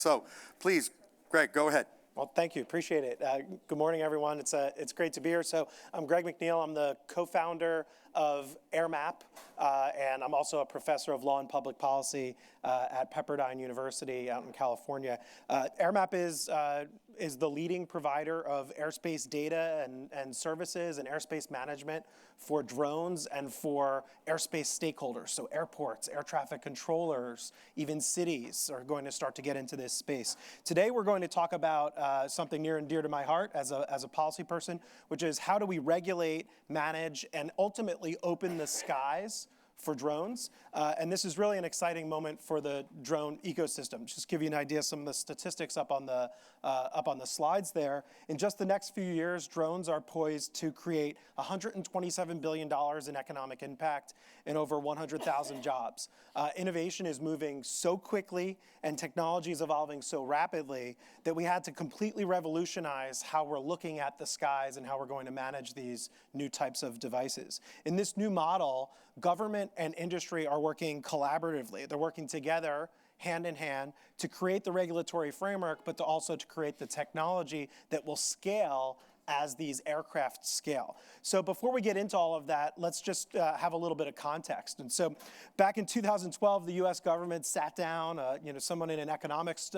So please, Greg, go ahead. Well, thank you. Appreciate it. Good morning, everyone. It's great to be here. So I'm Greg McNeil. I'm the co-founder of AirMap, and I'm also a professor of law and public policy at Pepperdine University out in California. AirMap is the leading provider of airspace data and services and airspace management for drones and for airspace stakeholders. So airports, air traffic controllers, even cities are going to start to get into this space. Today we're going to talk about something near and dear to my heart as a policy person, which is how do we regulate, manage, and ultimately open the skies for drones. And this is really an exciting moment for the drone ecosystem. Just to give you an idea, some of the statistics up on the slides there. In just the next few years, drones are poised to create $127 billion in economic impact and over 100,000 jobs. Innovation is moving so quickly and technology is evolving so rapidly that we had to completely revolutionize how we're looking at the skies and how we're going to manage these new types of devices. In this new model, government and industry are working collaboratively. They're working together, hand in hand, to create the regulatory framework, but also to create the technology that will scale as these aircraft scale. So before we get into all of that, let's just have a little bit of context. And so back in 2012, the US government sat down, someone in an economics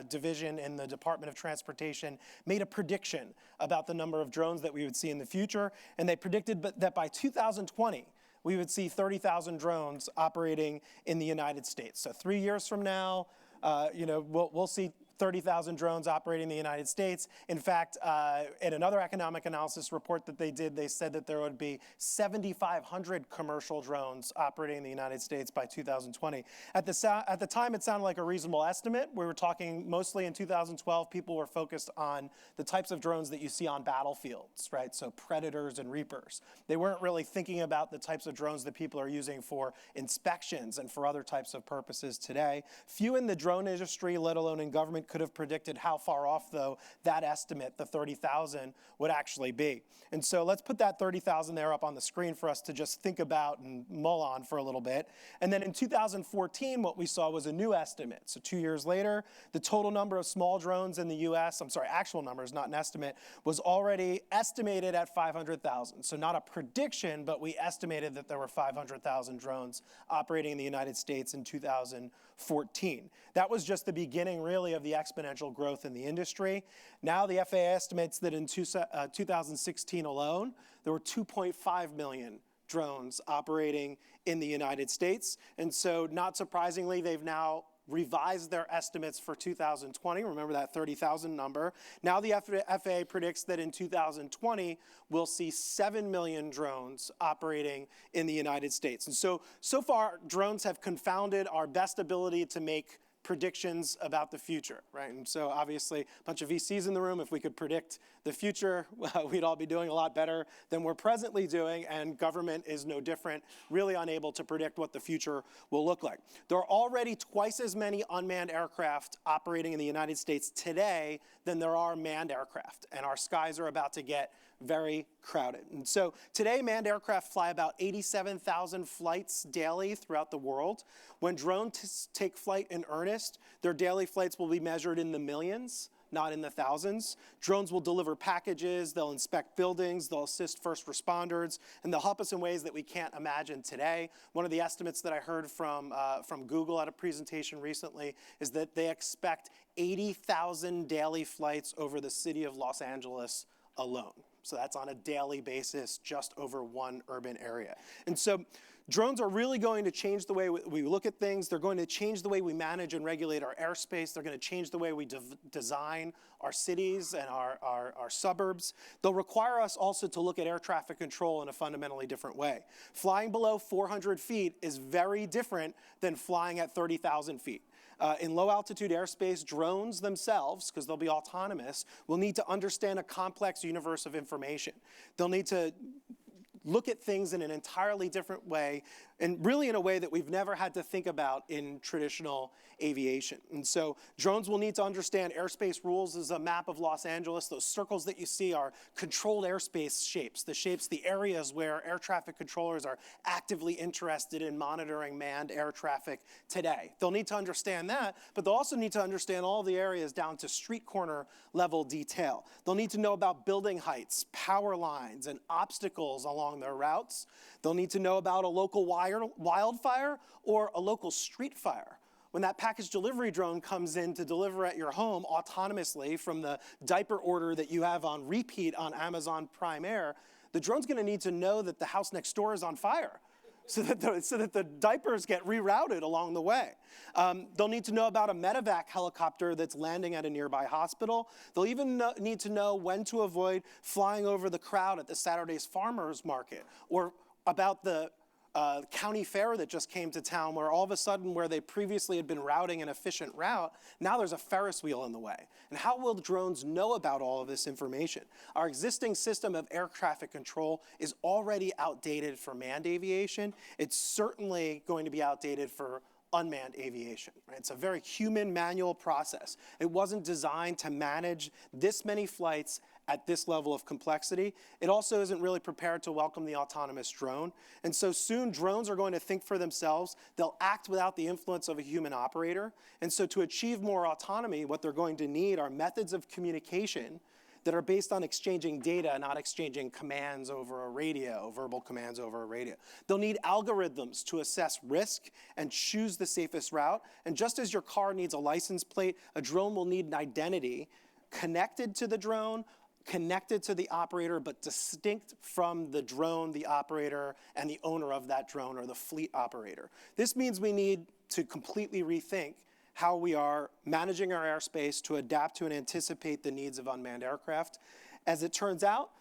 division in the Department of Transportation made a prediction about the number of drones that we would see in the future. And they predicted that by 2020, we would see 30,000 drones operating in the United States. So 3 years from now, we'll see 30,000 drones operating in the United States. In fact, in another economic analysis report that they did, they said that there would be 7,500 commercial drones operating in the United States by 2020. At the time, it sounded like a reasonable estimate. We were talking mostly in 2012, people were focused on the types of drones that you see on battlefields, right? So Predators and Reapers. They weren't really thinking about the types of drones that people are using for inspections and for other types of purposes today. Few in the drone industry, let alone in government, could have predicted how far off, though, that estimate, the 30,000, would actually be. And so let's put that 30,000 there up on the screen for us to just think about and mull on for a little bit. And then in 2014, what we saw was a new estimate. So 2 years later, the total number of small drones in the US, actual numbers, not an estimate, was already estimated at 500,000. So not a prediction, but we estimated that there were 500,000 drones operating in the United States in 2014. That was just the beginning, really, of the exponential growth in the industry. Now the FAA estimates that in 2016 alone, there were 2.5 million drones operating in the United States. And so not surprisingly, they've now revised their estimates for 2020. Remember that 30,000 number. Now the FAA predicts that in 2020, we'll see 7 million drones operating in the United States. And so far, drones have confounded our best ability to make predictions about the future, right? And so obviously a bunch of VCs in the room, if we could predict the future, we'd all be doing a lot better than we're presently doing, and government is no different, really unable to predict what the future will look like. There are already twice as many unmanned aircraft operating in the United States today than there are manned aircraft, and our skies are about to get very crowded. And so today, manned aircraft fly about 87,000 flights daily throughout the world. When drones take flight in earnest, their daily flights will be measured in the millions, not in the thousands. Drones will deliver packages, they'll inspect buildings, they'll assist first responders, and they'll help us in ways that we can't imagine today. One of the estimates that I heard from Google at a presentation recently is that they expect 80,000 daily flights over the city of Los Angeles alone. So that's on a daily basis, just over one urban area. And so drones are really going to change the way we look at things. They're going to change the way we manage and regulate our airspace. They're going to change the way we design our cities and our suburbs. They'll require us also to look at air traffic control in a fundamentally different way. Flying below 400 feet is very different than flying at 30,000 feet. In low-altitude airspace, drones themselves, because they'll be autonomous, will need to understand a complex universe of information. They'll need to look at things in an entirely different way, and really in a way that we've never had to think about in traditional aviation. And so drones will need to understand airspace rules as a map of Los Angeles. Those circles that you see are controlled airspace shapes, the areas where air traffic controllers are actively interested in monitoring manned air traffic today. They'll need to understand that, but they'll also need to understand all the areas down to street corner level detail. They'll need to know about building heights, power lines, and obstacles along their routes. They'll need to know about a local wildfire or a local street fire. When that package delivery drone comes in to deliver at your home autonomously from the diaper order that you have on repeat on Amazon Prime Air, the drone's going to need to know that the house next door is on fire so that the diapers get rerouted along the way. They'll need to know about a medevac helicopter that's landing at a nearby hospital. They'll even need to know when to avoid flying over the crowd at the Saturday's farmers market, or about the county fair that just came to town, where all of a sudden, where they previously had been routing an efficient route, now there's a Ferris wheel in the way. And how will drones know about all of this information? Our existing system of air traffic control is already outdated for manned aviation. It's certainly going to be outdated for unmanned aviation. Right? It's a very human manual process. It wasn't designed to manage this many flights at this level of complexity. It also isn't really prepared to welcome the autonomous drone. And so soon drones are going to think for themselves. They'll act without the influence of a human operator. And so to achieve more autonomy, what they're going to need are methods of communication that are based on exchanging data, not exchanging commands over a radio, verbal commands over a radio. They'll need algorithms to assess risk and choose the safest route. And just as your car needs a license plate, a drone will need an identity connected to the drone, connected to the operator, but distinct from the drone, the operator, and the owner of that drone, or the fleet operator. This means we need to completely rethink how we are managing our airspace to adapt to and anticipate the needs of unmanned aircraft. As it turns out,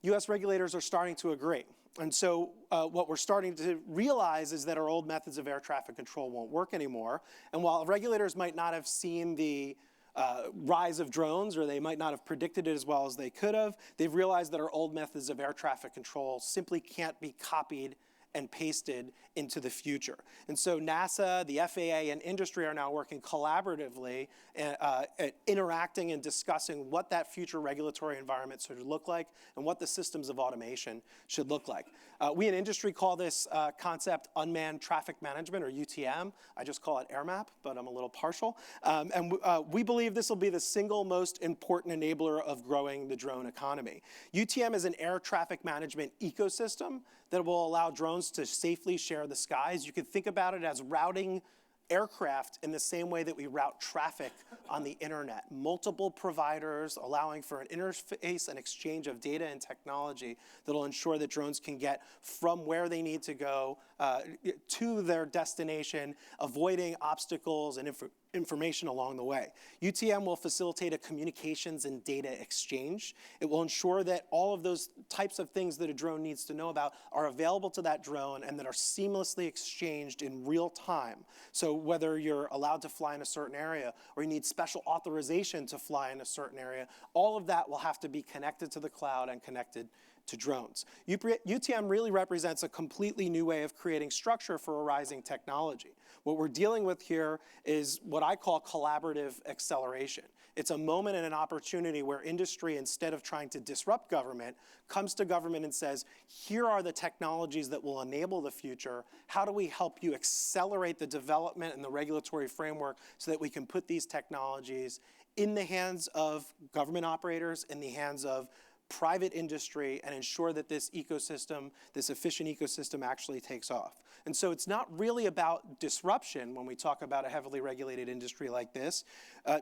US regulators are starting to agree. And so what we're starting to realize is that our old methods of air traffic control won't work anymore. And while regulators might not have seen the rise of drones, or they might not have predicted it as well as they could have, they've realized that our old methods of air traffic control simply can't be copied and pasted into the future. And so NASA, the FAA, and industry are now working collaboratively, at interacting and discussing what that future regulatory environment should look like and what the systems of automation should look like. We in industry call this concept unmanned traffic management, or UTM. I just call it AirMap, but I'm a little partial. We believe this will be the single most important enabler of growing the drone economy. UTM is an air traffic management ecosystem that will allow drones to safely share the skies. You could think about it as routing aircraft in the same way that we route traffic on the internet. Multiple providers allowing for an interface and exchange of data and technology that will ensure that drones can get from where they need to go to their destination, avoiding obstacles and information along the way. UTM will facilitate a communications and data exchange. It will ensure that all of those types of things that a drone needs to know about are available to that drone and that are seamlessly exchanged in real time. So whether you're allowed to fly in a certain area or you need special authorization to fly in a certain area, all of that will have to be connected to the cloud and connected to drones. UTM really represents a completely new way of creating structure for a rising technology. What we're dealing with here is what I call collaborative acceleration. It's a moment and an opportunity where industry, instead of trying to disrupt government, comes to government and says, here are the technologies that will enable the future. How do we help you accelerate the development and the regulatory framework so that we can put these technologies in the hands of government operators, in the hands of private industry, and ensure that this ecosystem, this efficient ecosystem, actually takes off. And so it's not really about disruption when we talk about a heavily regulated industry like this.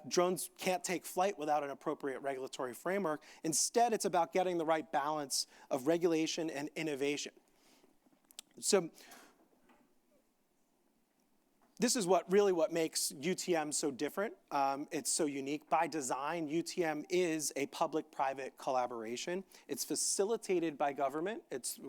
Drones can't take flight without an appropriate regulatory framework. Instead, it's about getting the right balance of regulation and innovation. So This is what makes UTM so different. It's so unique. By design, UTM is a public-private collaboration. It's facilitated by government.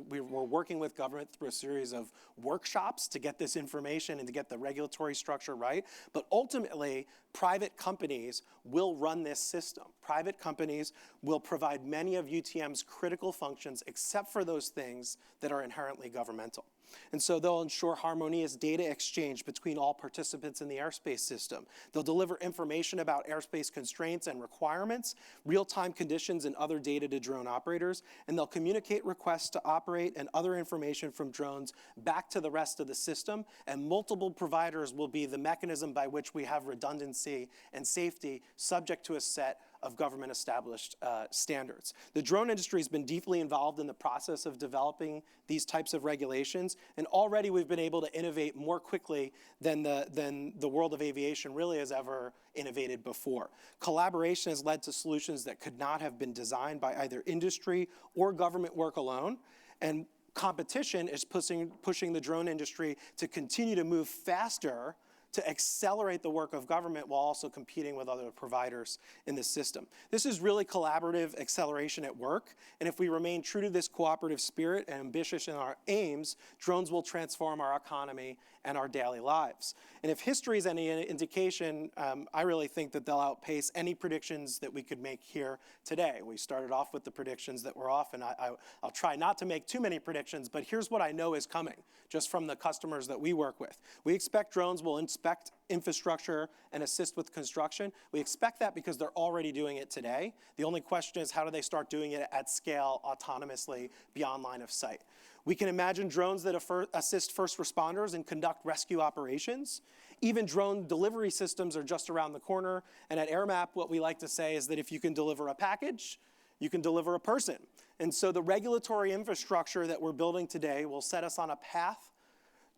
We're working with government through a series of workshops to get this information and to get the regulatory structure right. But ultimately, private companies will run this system. Private companies will provide many of UTM's critical functions, except for those things that are inherently governmental. And so they'll ensure harmonious data exchange between all participants in the airspace system. They'll deliver information about airspace constraints and requirements, real-time conditions, and other data to drone operators. And they'll communicate requests to operate and other information from drones back to the rest of the system. And multiple providers will be the mechanism by which we have redundancy and safety subject to a set of government-established standards. The drone industry has been deeply involved in the process of developing these types of regulations, and already we've been able to innovate more quickly than the world of aviation really has ever innovated before. Collaboration has led to solutions that could not have been designed by either industry or government work alone, and competition is pushing the drone industry to continue to move faster to accelerate the work of government while also competing with other providers in the system. This is really collaborative acceleration at work, and if we remain true to this cooperative spirit and ambitious in our aims, drones will transform our economy and our daily lives. And if history is any indication, I really think that they'll outpace any predictions that we could make here today. We started off with the predictions that were off, and I'll try not to make too many predictions, but here's what I know is coming, just from the customers that we work with. We expect drones will inspect infrastructure and assist with construction. We expect that because they're already doing it today. The only question is, how do they start doing it at scale autonomously beyond line of sight? We can imagine drones that assist first responders and conduct rescue operations. Even drone delivery systems are just around the corner. And at AirMap, what we like to say is that if you can deliver a package, you can deliver a person. And so the regulatory infrastructure that we're building today will set us on a path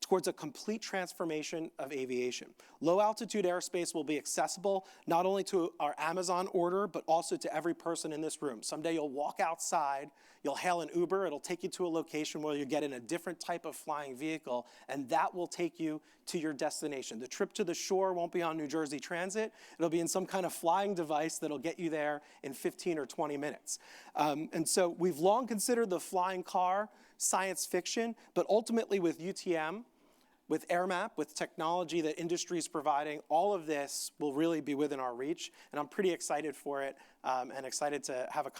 towards a complete transformation of aviation. Low-altitude airspace will be accessible not only to our Amazon order, but also to every person in this room. Someday you'll walk outside, you'll hail an Uber, it'll take you to a location where you get in a different type of flying vehicle, and that will take you to your destination. The trip to the shore won't be on New Jersey Transit, it'll be in some kind of flying device that'll get you there in 15 or 20 minutes. And so we've long considered the flying car science fiction, but ultimately with UTM, with AirMap, with technology that industry is providing, all of this will really be within our reach, and I'm pretty excited for it and excited to have a